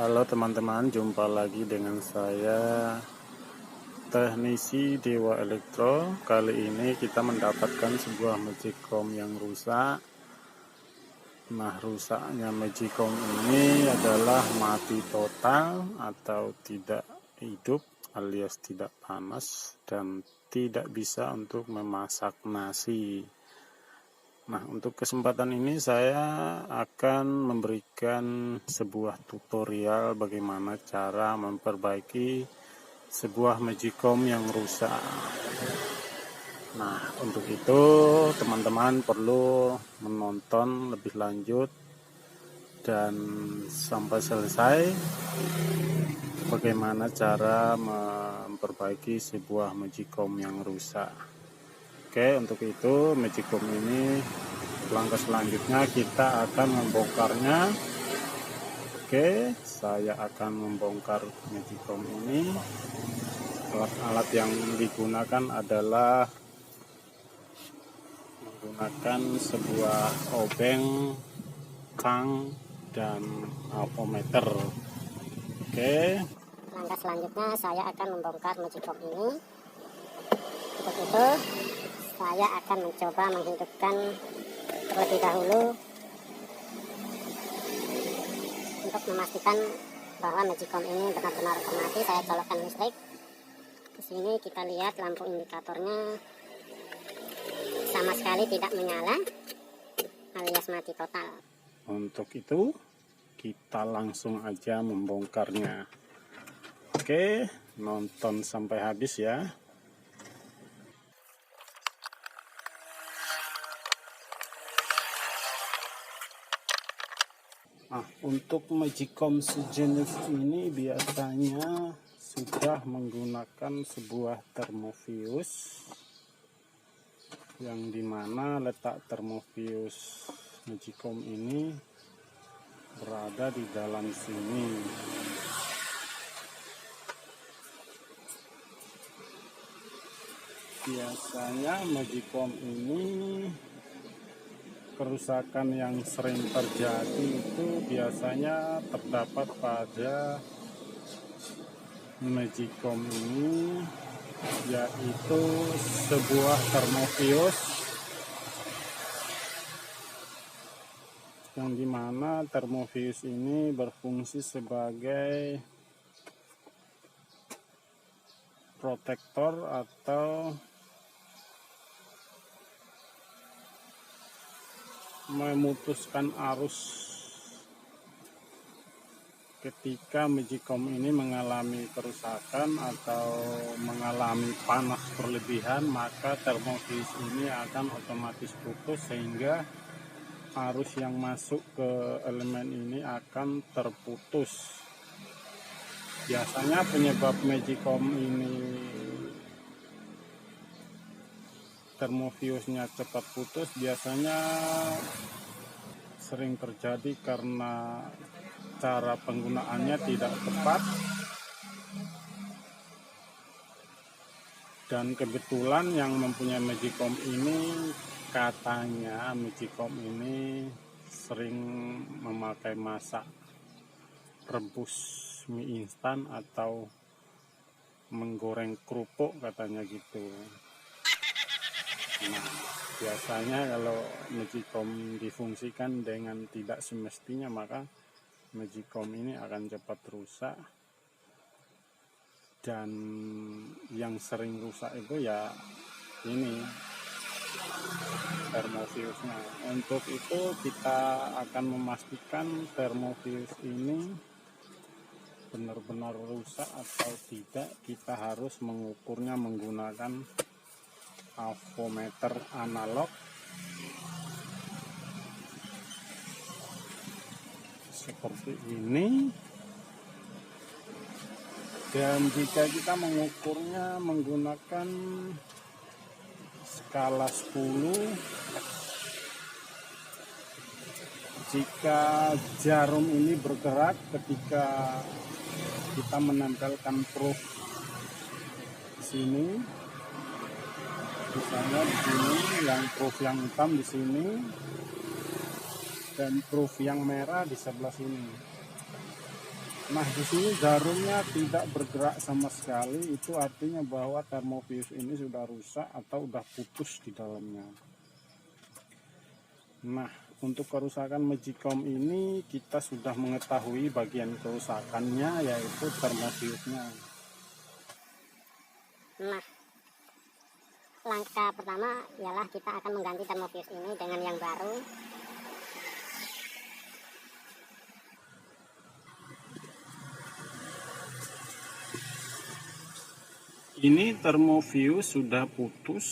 Halo teman-teman, jumpa lagi dengan saya teknisi Dewa Elektro. Kali ini kita mendapatkan sebuah magicom yang rusak. Nah, rusaknya magicom ini adalah mati total atau tidak hidup alias tidak panas dan tidak bisa untuk memasak nasi. Nah, untuk kesempatan ini saya akan memberikan sebuah tutorial bagaimana cara memperbaiki sebuah magicom yang rusak. Nah, untuk itu teman-teman perlu menonton lebih lanjut dan sampai selesai bagaimana cara memperbaiki sebuah magicom yang rusak. Oke, untuk itu magicom ini langkah selanjutnya kita akan membongkarnya. Oke, saya akan membongkar magicom ini. Alat-alat yang digunakan adalah menggunakan sebuah obeng, tang, dan avometer. Oke. Langkah selanjutnya saya akan membongkar magicom ini. Untuk itu saya akan mencoba menghidupkan terlebih dahulu untuk memastikan bahwa magicom ini benar-benar mati. Saya colokkan listrik. Di sini kita lihat lampu indikatornya sama sekali tidak menyala alias mati total. Untuk itu kita langsung aja membongkarnya. Oke, nonton sampai habis ya. Nah, untuk magicom sejenis ini biasanya sudah menggunakan sebuah termofius, yang dimana letak termofius magicom ini berada di dalam sini. Biasanya magicom ini kerusakan yang sering terjadi itu biasanya terdapat pada magicom ini, yaitu sebuah termofius yang dimana termofius ini berfungsi sebagai protektor atau memutuskan arus ketika magicom ini mengalami kerusakan atau mengalami panas berlebihan, maka termofius ini akan otomatis putus sehingga arus yang masuk ke elemen ini akan terputus. Biasanya penyebab magicom ini termofiusnya cepat putus biasanya sering terjadi karena cara penggunaannya tidak tepat, dan kebetulan yang mempunyai magicom ini katanya magicom ini sering memakai masak rebus mie instan atau menggoreng kerupuk katanya gitu. Nah, biasanya kalau magicom difungsikan dengan tidak semestinya, maka magicom ini akan cepat rusak. Dan yang sering rusak itu ya ini termofiusnya. Untuk itu kita akan memastikan termofius ini benar-benar rusak atau tidak. Kita harus mengukurnya menggunakan avometer analog seperti ini. Dan jika kita mengukurnya menggunakan skala 10, jika jarum ini bergerak ketika kita menempelkan probe di sini, misalnya di sini yang probe yang hitam di sini dan probe yang merah di sebelah sini. Nah, di sini jarumnya tidak bergerak sama sekali, itu artinya bahwa termofius ini sudah rusak atau sudah putus di dalamnya. Nah, untuk kerusakan magicom ini kita sudah mengetahui bagian kerusakannya, yaitu termofiusnya. Nah, langkah pertama ialah kita akan mengganti termofius ini dengan yang baru. Ini termofius sudah putus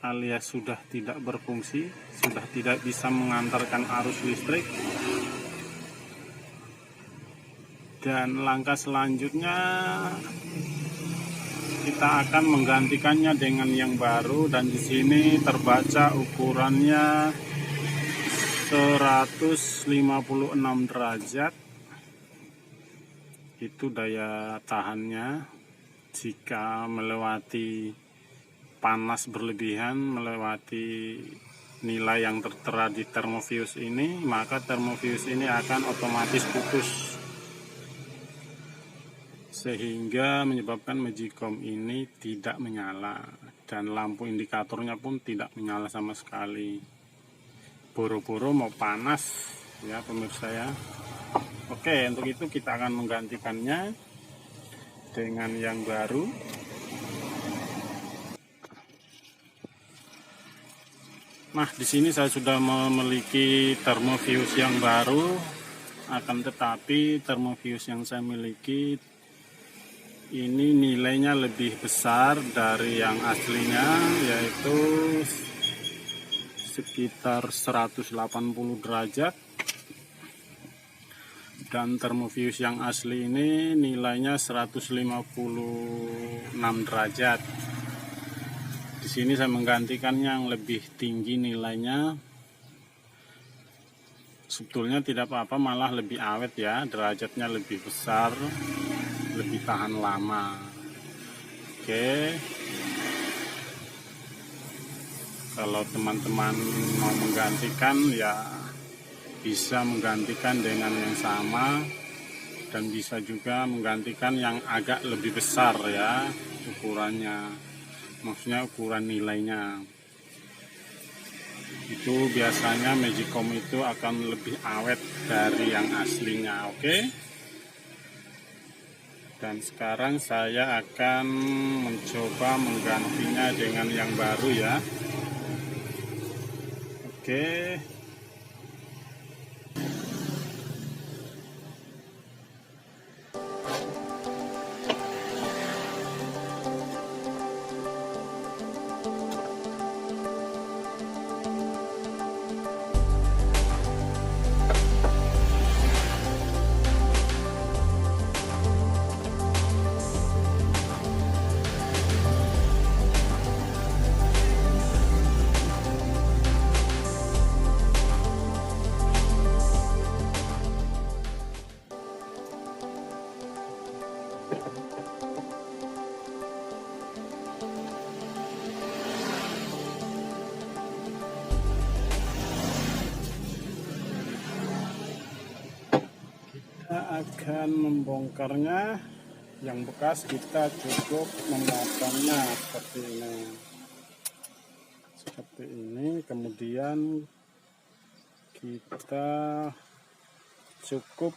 alias sudah tidak berfungsi, sudah tidak bisa mengantarkan arus listrik. Dan langkah selanjutnya kita akan menggantikannya dengan yang baru, dan di sini terbaca ukurannya 156 derajat. Itu daya tahannya. Jika melewati panas berlebihan, melewati nilai yang tertera di termofius ini, maka termofius ini akan otomatis putus, sehingga menyebabkan magicom ini tidak menyala, dan lampu indikatornya pun tidak menyala sama sekali. Boro-boro mau panas ya pemirsa ya. Oke, untuk itu kita akan menggantikannya dengan yang baru. Nah, di sini saya sudah memiliki termofius yang baru, akan tetapi termofius yang saya miliki ini nilainya lebih besar dari yang aslinya, yaitu sekitar 180 derajat. Dan termofius yang asli ini nilainya 156 derajat. Di sini saya menggantikan yang lebih tinggi nilainya. Sebetulnya tidak apa-apa, malah lebih awet ya, derajatnya lebih besar, lebih tahan lama. Oke. Kalau teman-teman mau menggantikan ya bisa menggantikan dengan yang sama, dan bisa juga menggantikan yang agak lebih besar ya ukurannya, maksudnya ukuran nilainya. Itu biasanya magicom itu akan lebih awet dari yang aslinya. Oke. Dan sekarang saya akan mencoba menggantinya dengan yang baru ya. Oke. Akan membongkarnya. Yang bekas kita cukup memotongnya seperti ini, kemudian kita cukup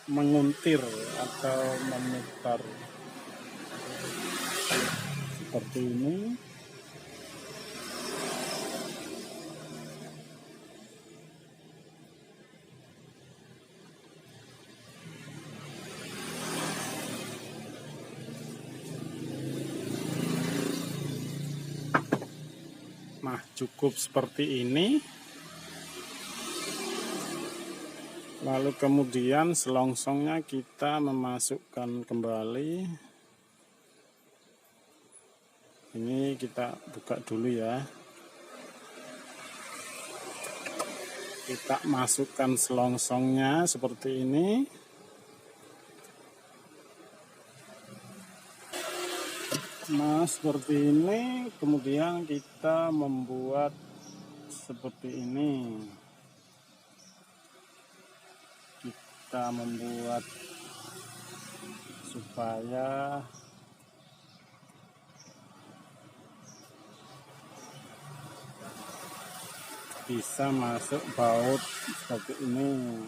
menguntir atau memutar seperti ini. Nah, cukup seperti ini. Lalu kemudian selongsongnya kita memasukkan kembali. Ini kita buka dulu ya. Kita masukkan selongsongnya seperti ini. Nah, seperti ini. Kemudian kita membuat seperti ini. kita membuat supaya bisa masuk baut seperti ini.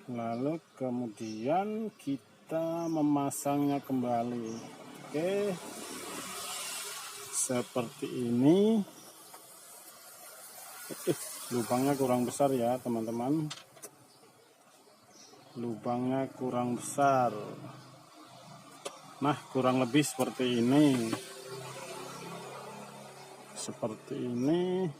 Lalu kemudian kita memasangnya kembali. Oke, seperti ini. Lubangnya kurang besar ya teman-teman, lubangnya kurang besar. Nah, kurang lebih seperti ini. Seperti ini.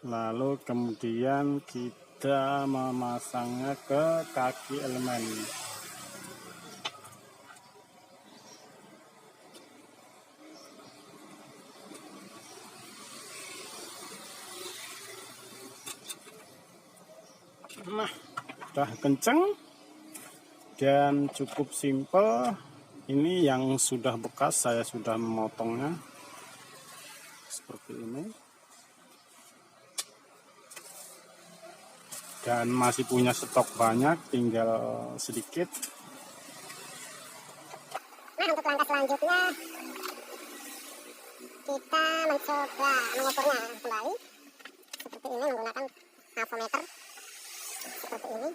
Lalu kemudian kita memasangnya ke kaki elemen. Nah, udah kenceng dan cukup simple. Ini yang sudah bekas, saya sudah memotongnya seperti ini. Dan masih punya stok banyak, tinggal sedikit. Nah, untuk langkah selanjutnya kita mencoba mengukurnya kembali seperti ini menggunakan avometer. Seperti ini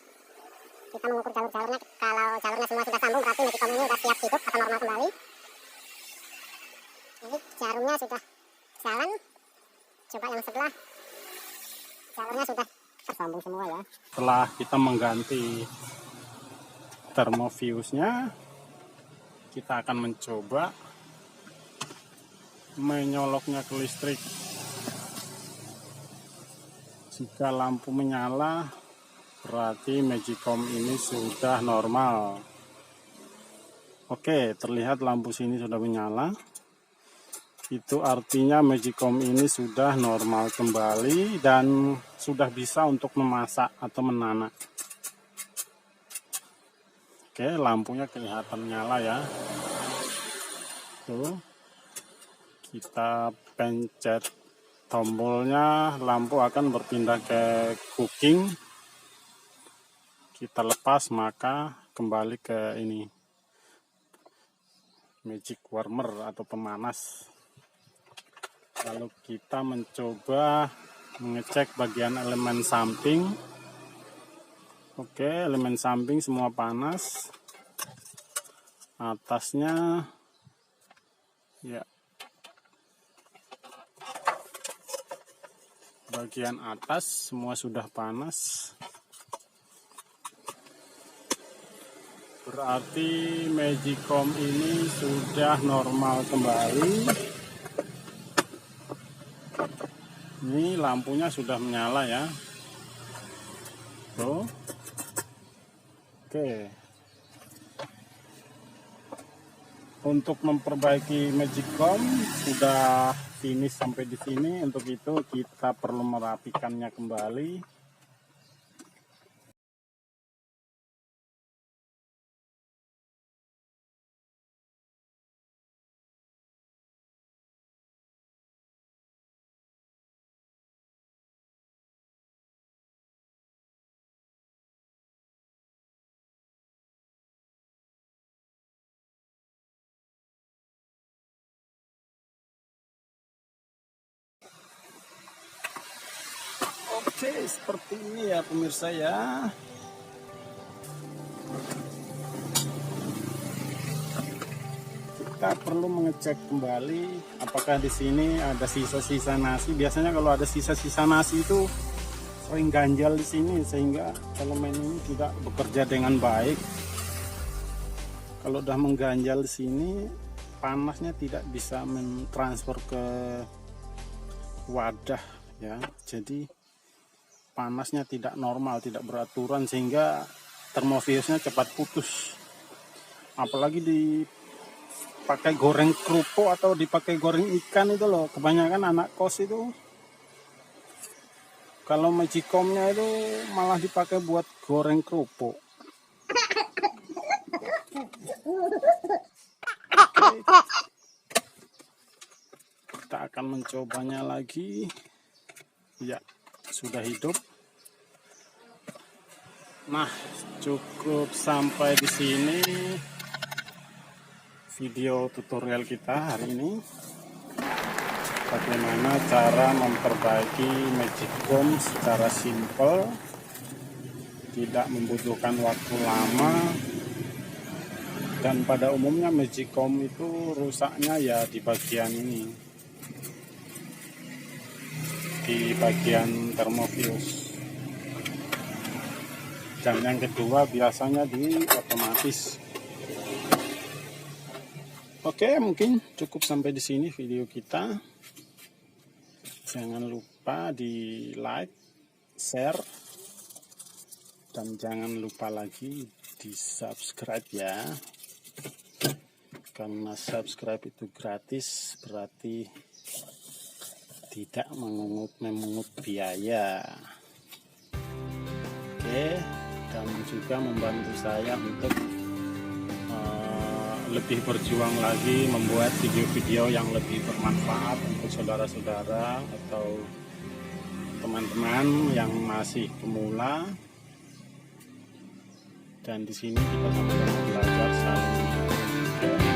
kita mengukur jalur-jalurnya. Kalau jalurnya semua sudah sambung berarti magicom ini sudah siap hidup atau normal kembali. Ini jarumnya sudah jalan. Coba yang sebelah, jalurnya sudah tersambung semua ya. Setelah kita mengganti termofuse-nya, kita akan mencoba menyoloknya ke listrik. Jika lampu menyala, berarti magicom ini sudah normal. Oke, terlihat lampu sini sudah menyala. Itu artinya magicom ini sudah normal kembali dan sudah bisa untuk memasak atau menanak. Oke, lampunya kelihatan nyala ya. Tuh. Kita pencet tombolnya, lampu akan berpindah ke cooking. Kita lepas, maka kembali ke ini, magic warmer atau pemanas. Lalu kita mencoba mengecek bagian elemen samping. Oke, elemen samping semua panas. Atasnya ya, bagian atas semua sudah panas. Berarti magicom ini sudah normal kembali. Ini lampunya sudah menyala ya. Tuh. Oke. Untuk memperbaiki magicom sudah finish sampai di sini. Untuk itu kita perlu merapikannya kembali. Oke, seperti ini ya pemirsa ya. Kita perlu mengecek kembali apakah di sini ada sisa-sisa nasi. Biasanya kalau ada sisa-sisa nasi itu sering ganjal di sini sehingga elemen ini tidak bekerja dengan baik. Kalau udah mengganjal di sini, panasnya tidak bisa mentransfer ke wadah ya. Jadi panasnya tidak normal, tidak beraturan sehingga termofuse-nya cepat putus. Apalagi dipakai goreng kerupuk atau dipakai goreng ikan itu loh. Kebanyakan anak kos itu kalau magicom-nya itu malah dipakai buat goreng kerupuk. Kita akan mencobanya lagi. Ya, sudah hidup. Nah, cukup sampai di sini video tutorial kita hari ini. Bagaimana cara memperbaiki magic comb secara simple, tidak membutuhkan waktu lama. Dan pada umumnya magic comb itu rusaknya ya di bagian ini, di bagian termofius. Dan yang kedua biasanya di otomatis. Oke, mungkin cukup sampai di sini video kita. Jangan lupa di like, share, dan jangan lupa lagi di subscribe ya. Karena subscribe itu gratis, berarti tidak memungut biaya. Oke, dan juga membantu saya untuk lebih berjuang lagi membuat video-video yang lebih bermanfaat untuk saudara-saudara atau teman-teman yang masih pemula. Dan di sini kita sama-sama belajar saling